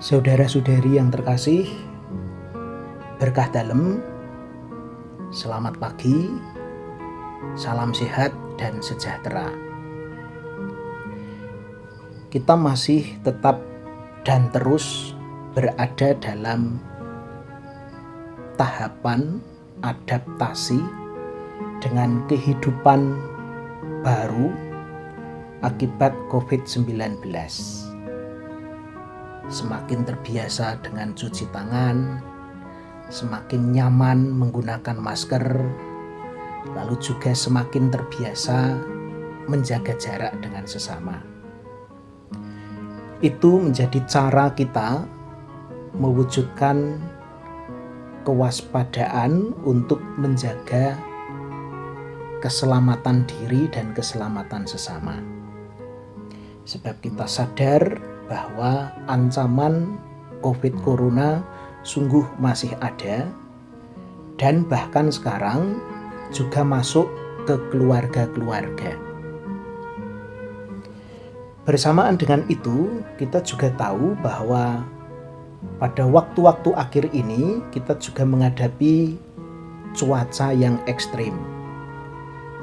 Saudara-saudari yang terkasih, berkah dalam, selamat pagi, salam sehat dan sejahtera. Kita masih tetap dan terus berada dalam tahapan adaptasi dengan kehidupan baru akibat COVID-19. Semakin terbiasa dengan cuci tangan, semakin nyaman menggunakan masker, lalu juga semakin terbiasa menjaga jarak dengan sesama. Itu menjadi cara kita mewujudkan kewaspadaan untuk menjaga keselamatan diri dan keselamatan sesama. Sebab kita sadar bahwa ancaman COVID Corona sungguh masih ada dan bahkan sekarang juga masuk ke keluarga-keluarga. Bersamaan dengan itu, kita juga tahu bahwa pada waktu-waktu akhir ini kita juga menghadapi cuaca yang ekstrim.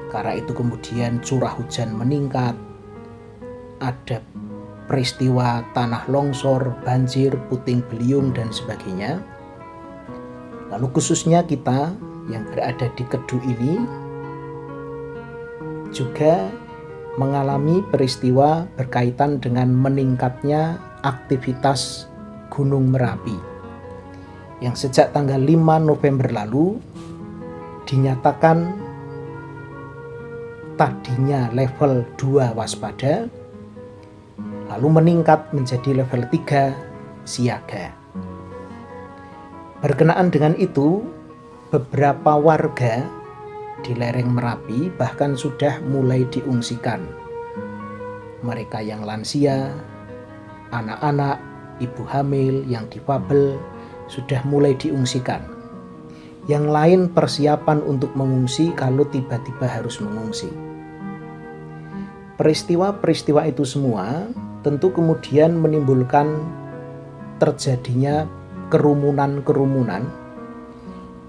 Karena itu kemudian curah hujan meningkat, ada peristiwa tanah longsor, banjir, puting beliung dan sebagainya. Lalu khususnya kita yang berada di Kedu ini juga mengalami peristiwa berkaitan dengan meningkatnya aktivitas Gunung Merapi yang sejak tanggal 5 November lalu dinyatakan tadinya level 2 waspada, lalu meningkat menjadi level 3 siaga. Berkenaan dengan itu, beberapa warga di lereng Merapi bahkan sudah mulai diungsikan. Mereka yang lansia, anak-anak, ibu hamil, yang difabel sudah mulai diungsikan. Yang lain persiapan untuk mengungsi kalau tiba-tiba harus mengungsi. Peristiwa-peristiwa itu semua tentu kemudian menimbulkan terjadinya kerumunan-kerumunan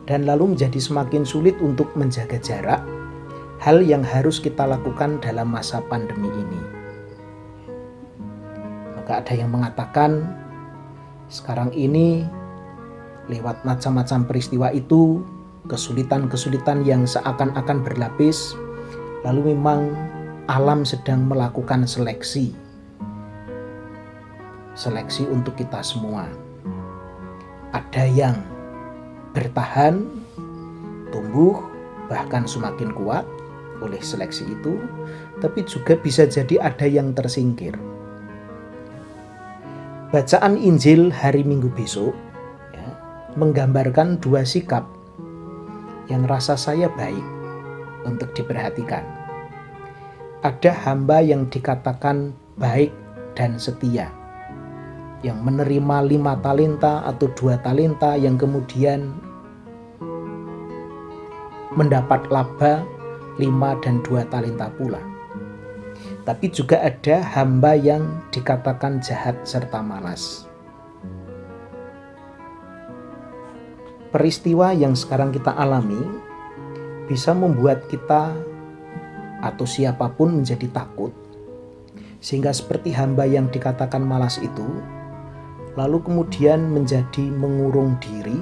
dan lalu menjadi semakin sulit untuk menjaga jarak, hal yang harus kita lakukan dalam masa pandemi ini. Maka ada yang mengatakan sekarang ini lewat macam-macam peristiwa itu, kesulitan-kesulitan yang seakan-akan berlapis, lalu memang alam sedang melakukan seleksi untuk kita semua. Ada yang bertahan, tumbuh, bahkan semakin kuat oleh seleksi itu, tapi juga bisa jadi ada yang tersingkir. Bacaan Injil hari Minggu besok menggambarkan dua sikap yang rasa saya baik untuk diperhatikan. Ada hamba yang dikatakan baik dan setia, yang menerima 5 talenta atau 2 talenta yang kemudian mendapat laba 5 dan 2 talenta pula. Tapi juga ada hamba yang dikatakan jahat serta malas. Peristiwa yang sekarang kita alami bisa membuat kita atau siapapun menjadi takut, sehingga seperti hamba yang dikatakan malas itu, lalu kemudian menjadi mengurung diri,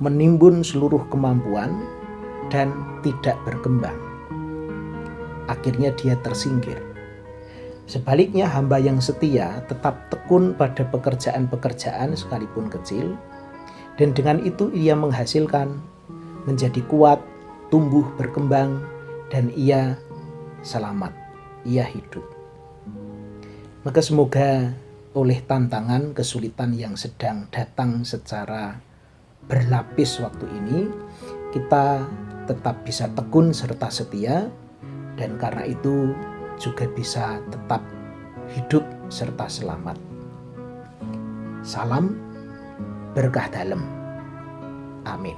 menimbun seluruh kemampuan, dan tidak berkembang. Akhirnya dia tersingkir. Sebaliknya hamba yang setia tetap tekun pada pekerjaan-pekerjaan sekalipun kecil, dan dengan itu ia menghasilkan, menjadi kuat, tumbuh, berkembang, dan ia selamat, ia hidup. Maka semoga oleh tantangan, kesulitan yang sedang datang secara berlapis waktu ini, kita tetap bisa tekun serta setia, dan karena itu juga bisa tetap hidup serta selamat. Salam berkah dalam. Amin.